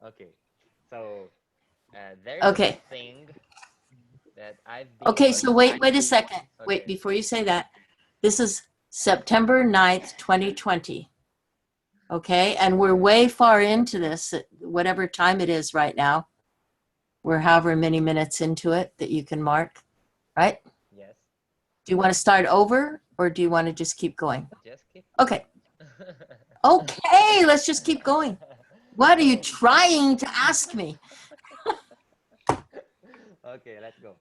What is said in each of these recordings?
Okay. So there's a Okay. thing that I've been Okay, so wanting. wait a second. Wait, Okay. before you say that, this is September 9th, 2020. Okay, and we're way far into this, at whatever time it is right now. We're however many minutes into it that you can mark, right? Yes. Do you want to start over or do you want to just keep going? Just keep going. Okay. Okay, let's just keep going. What are you So trying to ask me? okay, let's go.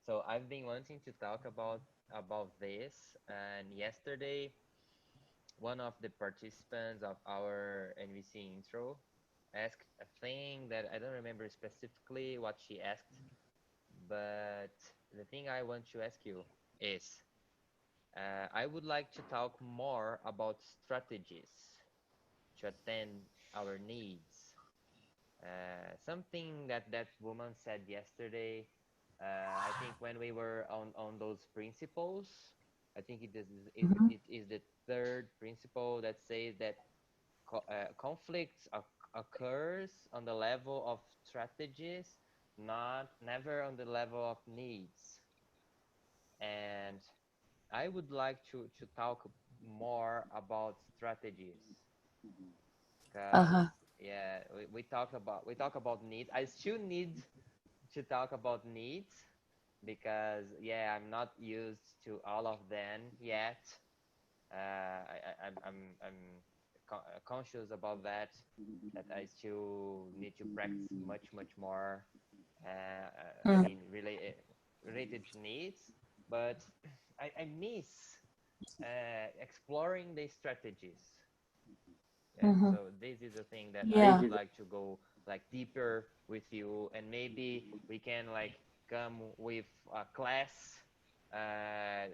So I've been wanting to talk about this, and yesterday one of the participants of our NVC intro asked a thing that I don't remember specifically what she asked, but the thing I want to ask you is I would like to talk more about strategies to attend our needs. Something that that woman said yesterday, I think when we were on those principles, I think Mhm. it is the third principle that says that conflicts occurs on the level of strategies, not never on the level of needs. And I would like to talk more about strategies because Uh-huh. yeah, we talk about needs. I still need to talk about needs because yeah, I'm not used to all of them yet. I'm conscious about that. That I still need to practice much more. I Mm. mean, related to needs, but I miss exploring the strategies. Yeah, Mhm. so this is the thing that I Yeah. would like to go like deeper with you, and maybe we can like come with a class uh,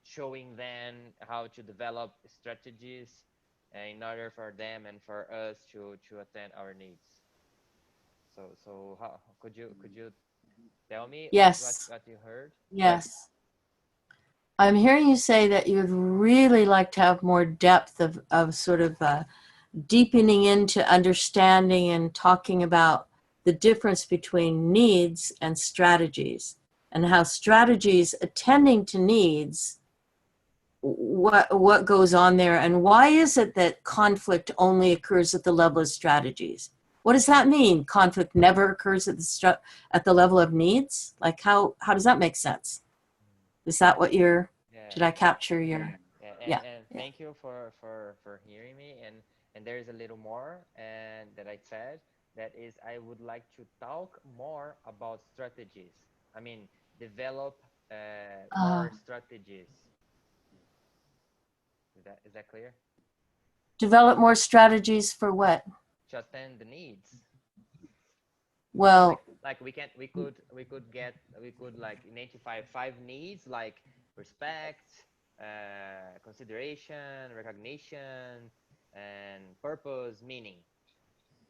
showing them how to develop strategies in order for them and for us to attend our needs. So how could you tell me Yes. what you heard? Yes. I'm hearing you say that you'd really like to have more depth of sort of deepening into understanding and talking about the difference between needs and strategies and how strategies attending to needs, what goes on there, and why is it that conflict only occurs at the level of strategies? What does that mean? Conflict never occurs at at the level of needs? Like how does that make sense? Is that what you're, Yeah, did I capture your, yeah, yeah, and yeah. thank you for hearing me. And there is a little more and that I said that is I would like to talk more about strategies. I mean, develop Uh, more strategies. Is that clear? develop more strategies for what? To attend the needs. Well, Like we could like identify five needs like respect, consideration, recognition, and purpose, meaning.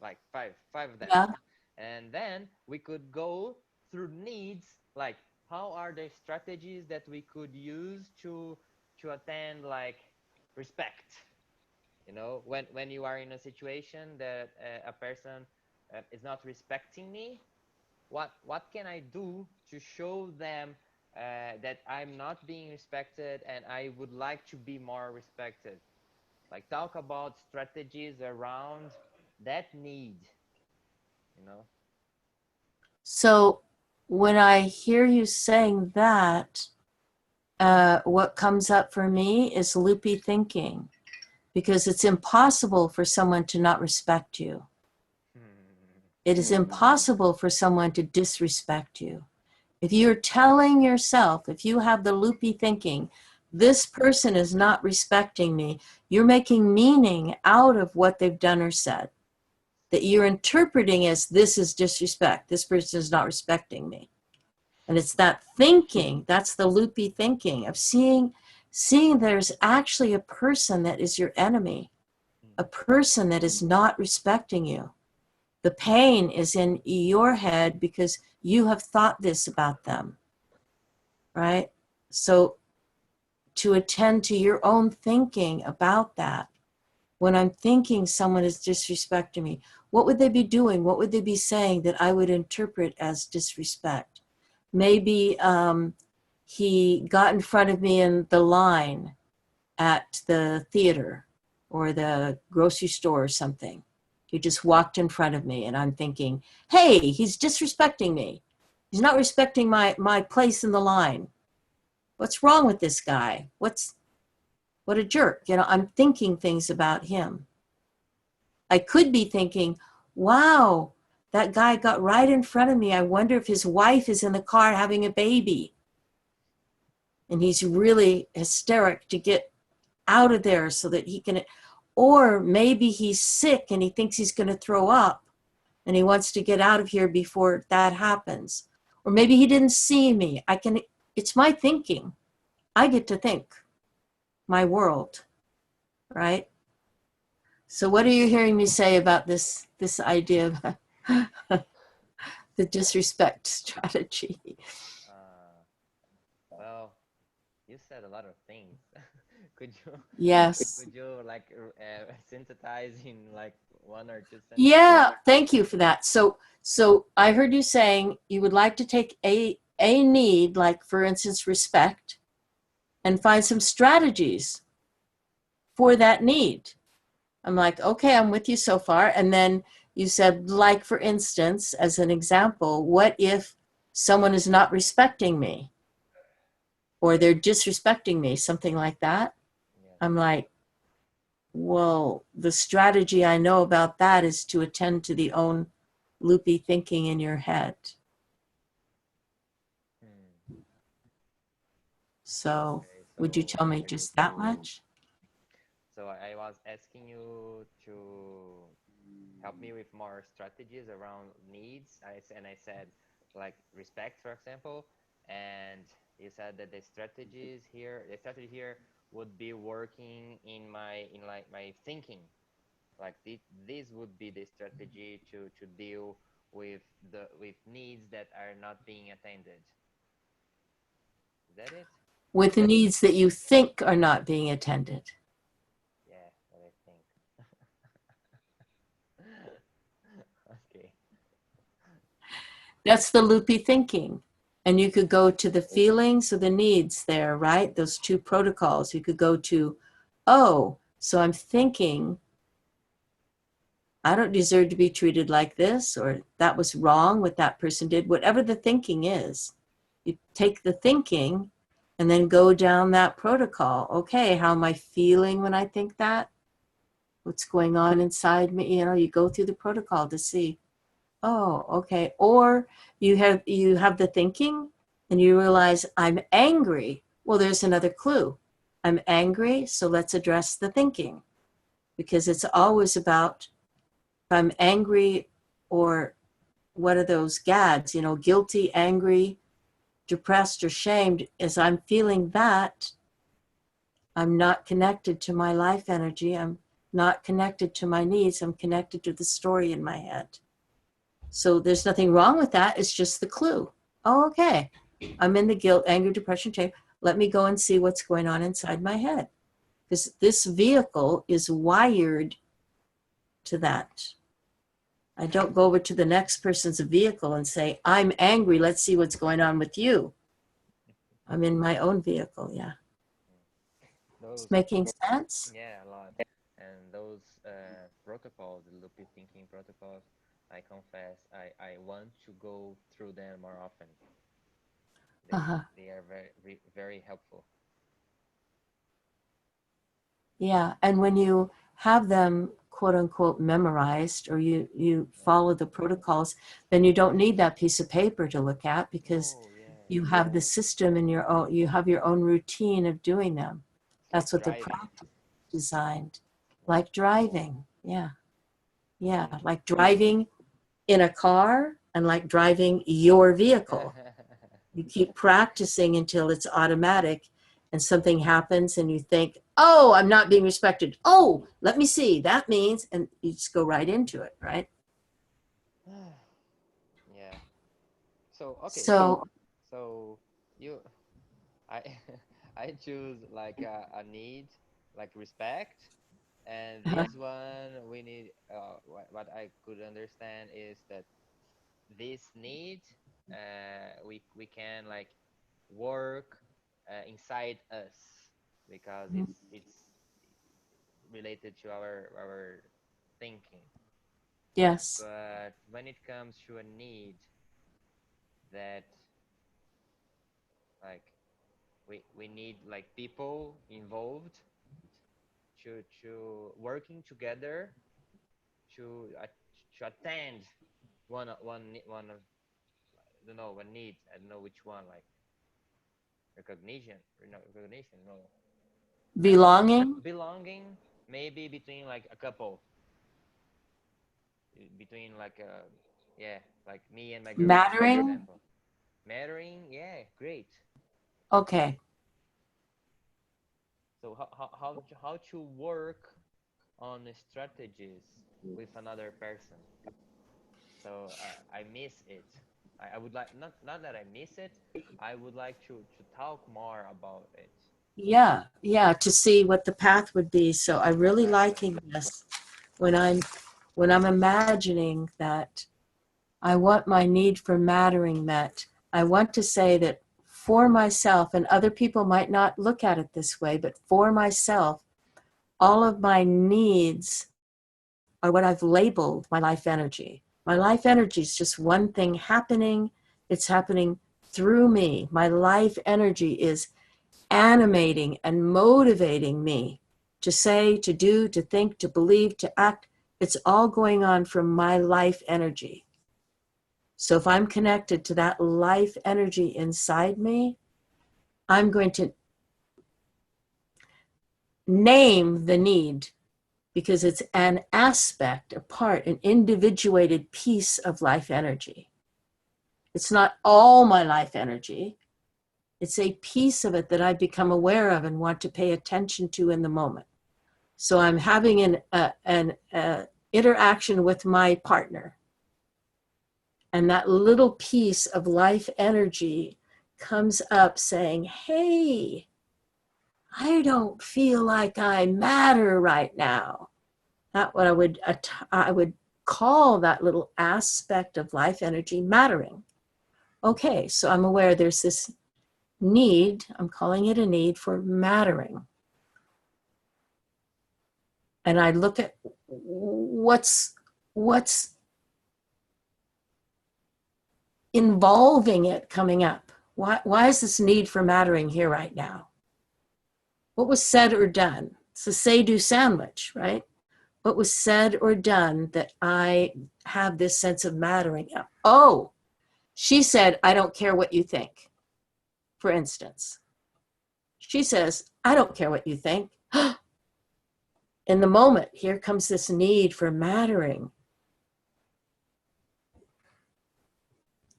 Like five of them, yeah. and then we could go through needs, like how are the strategies that we could use to attend like respect, you know, when you are in a situation that a person is not respecting me, what can I do to show them that I'm not being respected and I would like to be more respected, like talk about strategies around that need, you know. So when I hear you saying that, what comes up for me is loopy thinking, because it's impossible for someone to not respect you. Hmm. It is impossible for someone to disrespect you. If you're telling yourself, if you have the loopy thinking, this person is not respecting me, you're making meaning out of what they've done or said, that you're interpreting as this is disrespect. This person is not respecting me. And it's that thinking, that's the loopy thinking of seeing there's actually a person that is your enemy, a person that is not respecting you. The pain is in your head because you have thought this about them, right? So to attend to your own thinking about that when I'm thinking someone is disrespecting me, what would they be doing? What would they be saying that I would interpret as disrespect? Maybe he got in front of me in the line at the theater or the grocery store or something. He just walked in front of me and I'm thinking, hey, he's disrespecting me. He's not respecting my place in the line. What's wrong with this guy? What a jerk. I'm thinking things about him. I could be thinking, wow, that guy got right in front of me. I wonder if his wife is in the car having a baby. And he's really hysteric to get out of there so that he can, or maybe he's sick and he thinks he's going to throw up and he wants to get out of here before that happens. Or maybe he didn't see me. It's my thinking. I get to think my world, right? So what are you hearing me say about this idea of the disrespect strategy? Uh, well, you said a lot of things. Could you Yes. could you like synthesize in like one or two sentences? Yeah, thank you for that. So I heard you saying you would like to take a need, like for instance, respect, and find some strategies for that need. I'm like, okay, I'm with you so far. And then you said, like for instance, as an example, what if someone is not respecting me or they're disrespecting me, something like that? Yes. I'm like, well, the strategy I know about that is to attend to the own loopy thinking in your head. Hmm. So Okay, would you so tell me just that much? I was asking you to help me with more strategies around needs. And I said like respect, for example, and you said that the strategy here would be working in like my thinking. Like this would be the strategy to deal with with needs that are not being attended. Is that it? With the needs that you think are not being attended. Yeah, what I think. Okay. That's the loopy thinking. And you could go to the feelings or the needs there, right? Those two protocols. You could go to, oh, so I'm thinking I don't deserve to be treated like this, or that was wrong what that person did, whatever the thinking is. You take the thinking and then go down that protocol. Okay, how am I feeling when I think that? What's going on inside me? You go through the protocol to see, oh, okay. Or you have the thinking and you realize I'm angry. Well, there's another clue. I'm angry, so let's address the thinking because it's always about if I'm angry or what are those gads, guilty, angry, depressed, or shamed, as I'm feeling that, I'm not connected to my life energy. I'm not connected to my needs. I'm connected to the story in my head. So there's nothing wrong with that. It's just the clue. Oh, okay. I'm in the guilt, anger, depression, shame. Let me go and see what's going on inside my head. Because this vehicle is wired to that. I don't go over to the next person's vehicle and say, I'm angry. Let's see what's going on with you. I'm in my own vehicle. Yeah. It's Those, making sense. yeah, a lot. And those protocols, the loopy thinking protocols, I confess, I want to go through them more often. Uh-huh. They are very helpful. Yeah. And when you have them quote unquote memorized or you Yeah. follow the protocols, then you don't need that piece of paper to look at because No, yeah. you have the system in your own, you have your own routine of doing them. It's like That's what the driving. practice is designed. Yeah. Like driving. Yeah. Yeah. Like driving in a car and like driving your vehicle. You keep practicing until it's automatic and something happens and you think, oh, I'm not being respected. Oh, let me see. That means, and you just go right into it, right? Yeah. So okay, So, so you I I choose like a need, like respect, And Uh-huh. this one, we need, what I could understand is that this need, we can like work inside us, because it's related to our thinking. Yes. But when it comes to a need that, like, we need like people involved to working together to attend one of, I don't know, one need, I don't know which one, like recognition, no, recognition, no, I don't know, Belonging, belonging, maybe between like a couple, between like yeah, like me and my girlfriend, for mattering. example. Mattering, yeah, great. Okay. So how to work on strategies with another person. So I miss it. I would like, not that I miss it, I would like to talk more about it. Yeah, yeah, to see what the path would be. So I really Exactly. liking this when I'm imagining that I want my need for mattering met. I want to say that for myself, and other people might not look at it this way, but for myself, all of my needs are what I've labeled my life energy. My life energy is just one thing happening. It's happening through me. My life energy is animating and motivating me to say, to do, to think, to believe, to act. It's all going on from my life energy. So if I'm connected to that life energy inside me, I'm going to name the need because it's an aspect, a part, an individuated piece of life energy. It's not all my life energy. It's a piece of it that I've become aware of and want to pay attention to in the moment. So I'm having an interaction with my partner, and that little piece of life energy comes up saying, hey, I don't feel like I matter right now. That what I would call that little aspect of life energy mattering. Okay, so I'm aware there's this need, I'm calling it a need for mattering. And I look at what's involving it coming up. Why is this need for mattering here right now? What was said or done? It's a say-do sandwich, right? What was said or done that I have this sense of mattering? Oh, she said, I don't care what you think, for instance. She says, I don't care what you think. In the moment, here comes this need for mattering.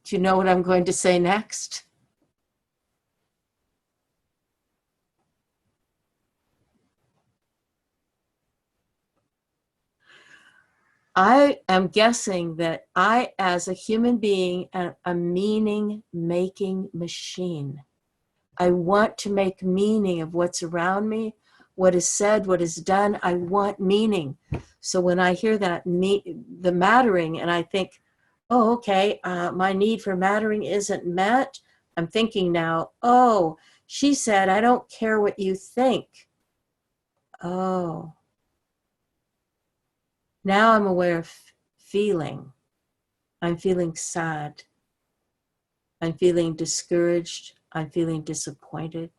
Do you know what I'm going to say next? I am guessing that I, as a human being, am a meaning making machine. I want to make meaning of what's around me, what is said, what is done. I want meaning. So when I hear that, the mattering, and I think, oh, okay, my need for mattering isn't met. I'm thinking now, oh, she said, I don't care what you think. Oh, now I'm aware of feeling. I'm feeling sad. I'm feeling discouraged. I'm feeling disappointed.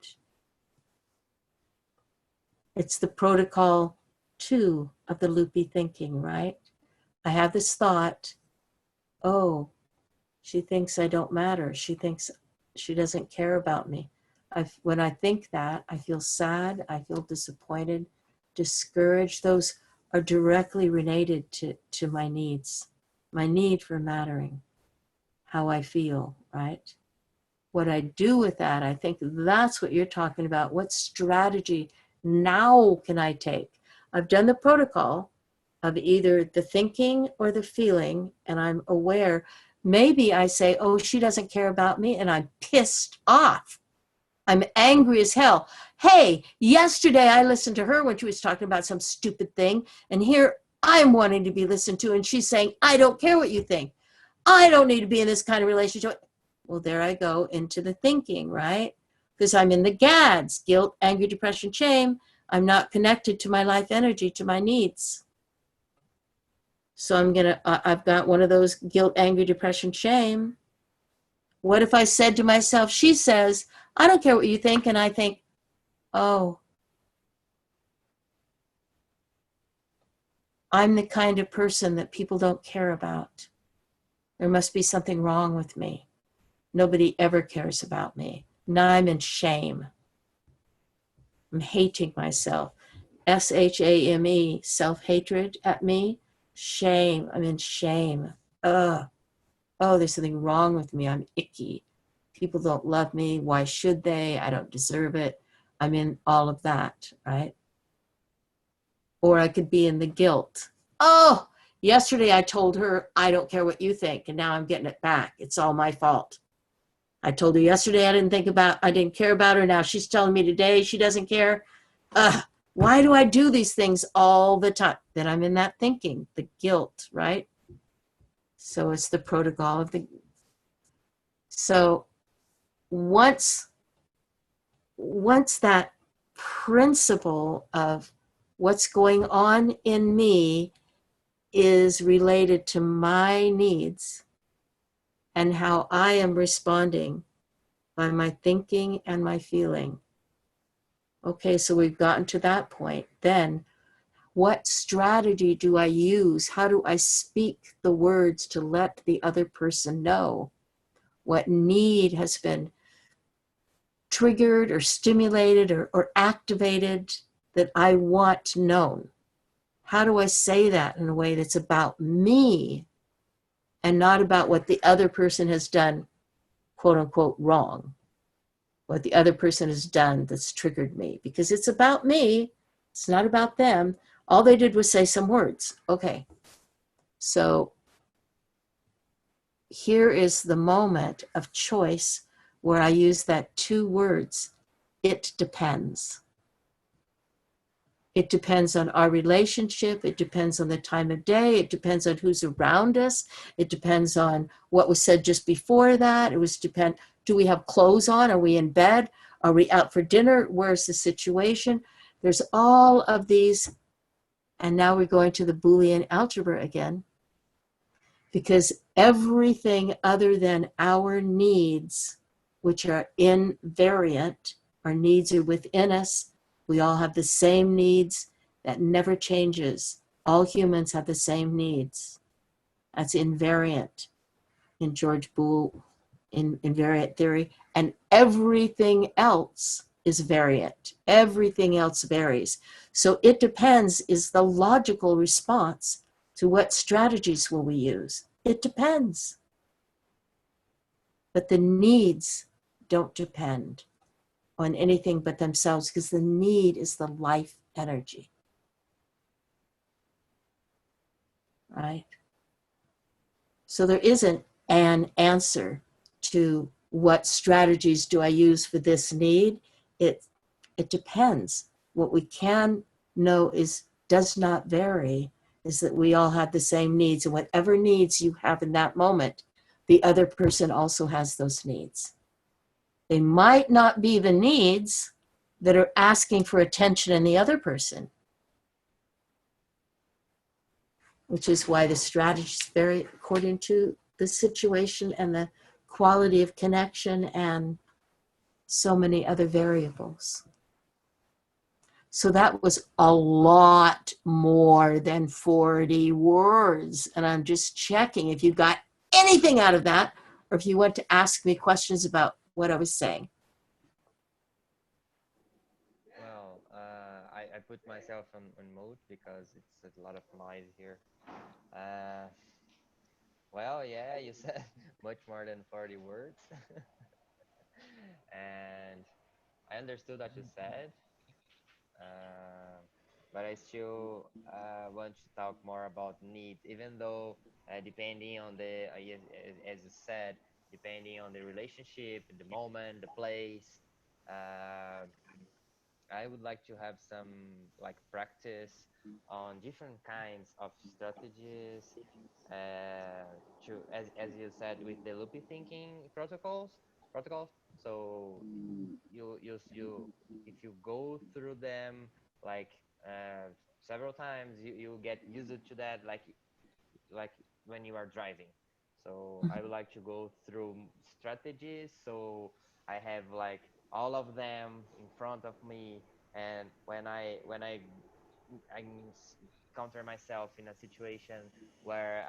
It's the protocol two of the loopy thinking, right? I have this thought, oh, she thinks I don't matter. She thinks she doesn't care about me. When I think that, I feel sad. I feel disappointed, discouraged. Those are directly related to my needs, my need for mattering, how I feel, right? What I do with that, I think that's what you're talking about. What strategy now can I take? I've done the protocol of either the thinking or the feeling, and I'm aware. Maybe I say, oh, she doesn't care about me, and I'm pissed off. I'm angry as hell. Hey, yesterday I listened to her when she was talking about some stupid thing, and here I'm wanting to be listened to, and she's saying, I don't care what you think. I don't need to be in this kind of relationship. Well, there I go into the thinking, right? Because I'm in the GADS, guilt, anger, depression, shame. I'm not connected to my life energy, to my needs. So I've got one of those guilt, anger, depression, shame. What if I said to myself, she says, I don't care what you think, and I think, oh, I'm the kind of person that people don't care about. There must be something wrong with me. Nobody ever cares about me. Now I'm in shame. I'm hating myself. SHAME, self-hatred at me. Shame. I'm in shame. Ugh. Oh, there's something wrong with me. I'm icky. People don't love me. Why should they? I don't deserve it. I'm in all of that, right? Or I could be in the guilt. Oh, yesterday I told her, I don't care what you think, and now I'm getting it back. It's all my fault. I told her yesterday I didn't care about her. Now she's telling me today she doesn't care. Why do I do these things all the time? Then I'm in that thinking, the guilt, right? So it's the protocol of the. So once that principle of what's going on in me is related to my needs and how I am responding by my thinking and my feeling. Okay, so we've gotten to that point. Then, what strategy do I use? How do I speak the words to let the other person know what need has been triggered or stimulated or activated that I want known? How do I say that in a way that's about me and not about what the other person has done, quote unquote, wrong? What the other person has done that's triggered me, because it's about me. It's not about them. All they did was say some words. Okay. So here is the moment of choice where I use that two words. It depends. It depends on our relationship. It depends on the time of day. It depends on who's around us. It depends on what was said just before that. Do we have clothes on? Are we in bed? Are we out for dinner? Where's the situation? There's all of these. And now we're going to the Boolean algebra again, because everything other than our needs, which are invariant, our needs are within us. We all have the same needs. That never changes. All humans have the same needs. That's invariant in George Boole, in invariant theory. And everything else is variant. Everything else varies. So it depends is the logical response to what strategies will we use. It depends. But the needs don't depend on anything but themselves, because the need is the life energy, right? So there isn't an answer to what strategies do I use for this need. It depends. What we can know does not vary, is that we all have the same needs, and whatever needs you have in that moment, the other person also has those needs. They might not be the needs that are asking for attention in the other person, which is why the strategies vary according to the situation and the quality of connection and so many other variables. So that was a lot more than 40 words. And I'm just checking if you got anything out of that, or if you want to ask me questions about what I was saying. Well, I put myself on mute because it's a lot of noise here. Uh, well, yeah, you said much more than 40 words. And I understood what you said, uh, but I still want to talk more about needs, even though depending on as you said, depending on the relationship, the moment, the place, uh, I would like to have some like practice on different kinds of strategies, to, as you said, with the loopy thinking protocols. So you if you go through them like several times, you get used to that, like when you are driving. So I would like to go through strategies, so I have like all of them in front of me, and when I encounter myself in a situation where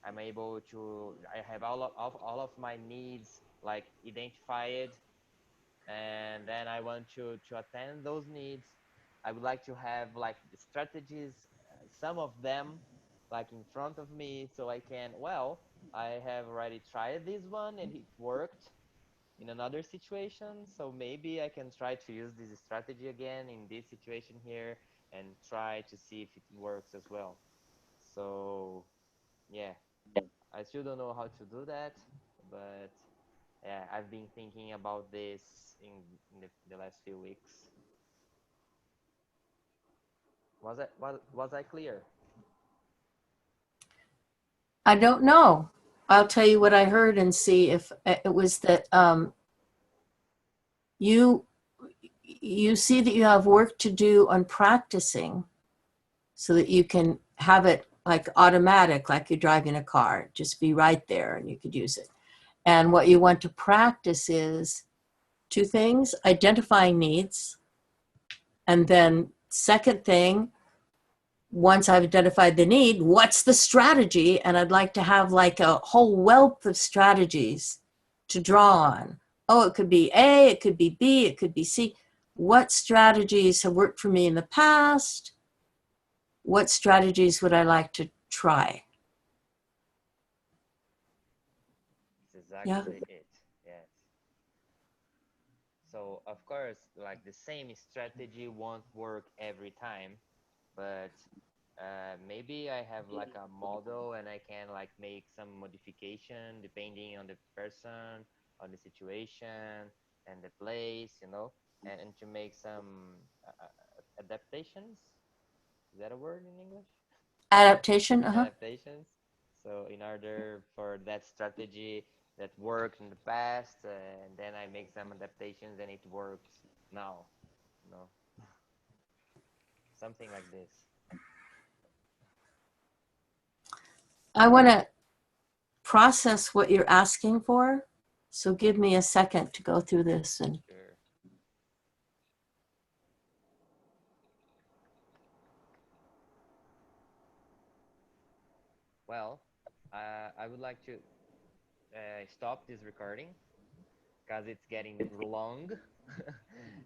I'm able to, I have all of my needs like identified, and then I want to attend those needs. I would like to have like the strategies, some of them like in front of me, so I can, well, I have already tried this one and it worked in another situation, so maybe I can try to use this strategy again in this situation here and try to see if it works as well. So yeah, I still don't know how to do that, but yeah, I've been thinking about this in the last few weeks. Was I clear? I don't know. I'll tell you what I heard and see if it was that you you see that you have work to do on practicing so that you can have it like automatic, like you're driving a car, just be right there and you could use it. And what you want to practice is two things: identifying needs, and then second thing, once I've identified the need, what's the strategy? And I'd like to have like a whole wealth of strategies to draw on. Oh, it could be A, it could be B, it could be C. What strategies have worked for me in the past? What strategies would I like to try? It's Yeah. exactly it. Yes. So of course, like the same strategy won't work every time, but maybe I have like a model and I can like make some modification depending on the person, on the situation, and the place, and to make some adaptations. Is that a word in English? Adaptation. Uh-huh. Adaptations. So in order for that strategy that worked in the past, and then I make some adaptations and it works now, you know, something like this. I want to process what you're asking for. So give me a second to go through this. And Sure. Well, I would like to stop this recording because it's getting long,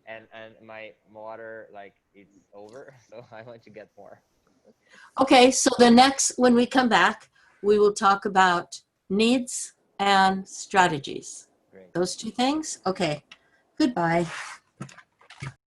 and my water like it's over, so I want to get more. okay, so the next, when we come back, we will talk about needs and strategies. Great. Those two things? Okay. Goodbye.